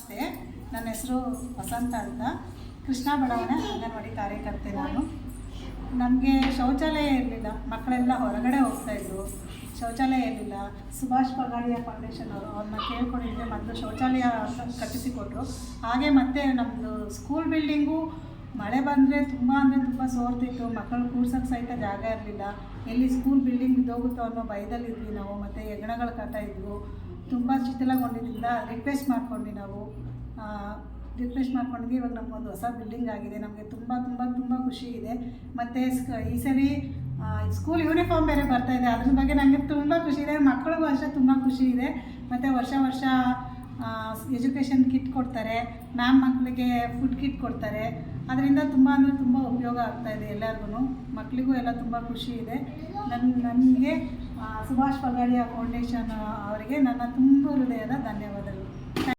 ನಮಸ್ತೆ. ನನ್ನ ಹೆಸರು ವಸಂತ ಅಂತ, ಕೃಷ್ಣ ಬಡಾವಣೆ ಅಂಗನವಾಡಿ ಕಾರ್ಯಕರ್ತೆ ನಾನು. ನಮಗೆ ಶೌಚಾಲಯ ಇರಲಿಲ್ಲ, ಮಕ್ಕಳೆಲ್ಲ ಹೊರಗಡೆ ಹೋಗ್ತಾಯಿದ್ರು, ಶೌಚಾಲಯ ಇರಲಿಲ್ಲ. ಸುಭಾಷ್ ಪಗಾಡಿಯ ಫೌಂಡೇಶನ್ ಅವ್ರನ್ನ ಕೇಳ್ಕೊಂಡಿದ್ದೆ, ಮೊದಲು ಶೌಚಾಲಯ ಕಟ್ಟಿಸಿಕೊಟ್ರು. ಹಾಗೆ ಮತ್ತು ನಮ್ಮದು ಸ್ಕೂಲ್ ಬಿಲ್ಡಿಂಗು ಮಳೆ ಬಂದರೆ ತುಂಬ ಸೋರ್ತಿತ್ತು, ಮಕ್ಕಳು ಕೂರ್ಸೋಕ್ಕೆ ಸಹಿತ ಜಾಗ ಇರಲಿಲ್ಲ. ಎಲ್ಲಿ ಸ್ಕೂಲ್ ಬಿಲ್ಡಿಂಗ್ ಬಿದ್ದೋಗುತ್ತೋ ಅನ್ನೋ ಭಯದಲ್ಲಿದ್ವಿ ನಾವು. ಮತ್ತು ಹೆಗ್ಣಗಳು ಕಾಟ ಇದ್ವು, ತುಂಬ ಶಿಥಿಲಗೊಂಡಿದ್ದರಿಂದ ರಿಕ್ವೆಸ್ಟ್ ಮಾಡ್ಕೊಂಡ್ವಿ ನಾವು. ಇವಾಗ ನಮಗೊಂದು ಹೊಸ ಬಿಲ್ಡಿಂಗ್ ಆಗಿದೆ. ನಮಗೆ ತುಂಬ ಖುಷಿ ಇದೆ. ಮತ್ತು ಈ ಸರಿ ಸ್ಕೂಲ್ ಯೂನಿಫಾರ್ಮ್ ಬೇರೆ ಬರ್ತಾಯಿದೆ, ಅದ್ರ ಬಗ್ಗೆ ನನಗೆ ತುಂಬ ಖುಷಿ ಇದೆ. ಮಕ್ಕಳಿಗೂ ಅಷ್ಟೇ ತುಂಬ ಖುಷಿ ಇದೆ. ಮತ್ತು ವರ್ಷ ಎಜುಕೇಷನ್ ಕಿಟ್ ಕೊಡ್ತಾರೆ, ಮ್ಯಾಮ್ ಮಕ್ಕಳಿಗೆ ಫುಡ್ ಕಿಟ್ ಕೊಡ್ತಾರೆ. ಅದರಿಂದ ತುಂಬ ಉಪಯೋಗ ಆಗ್ತಾಯಿದೆ ಎಲ್ಲರಿಗೂ, ಮಕ್ಕಳಿಗೂ ಎಲ್ಲ ತುಂಬ ಖುಷಿ ಇದೆ. ನನಗೆ ಸುಭಾಷ್ ಪಗಾಡಿಯ ಫೌಂಡೇಶನ್ ಅವರಿಗೆ ನನ್ನ ತುಂಬ ಹೃದಯದ ಧನ್ಯವಾದಗಳು.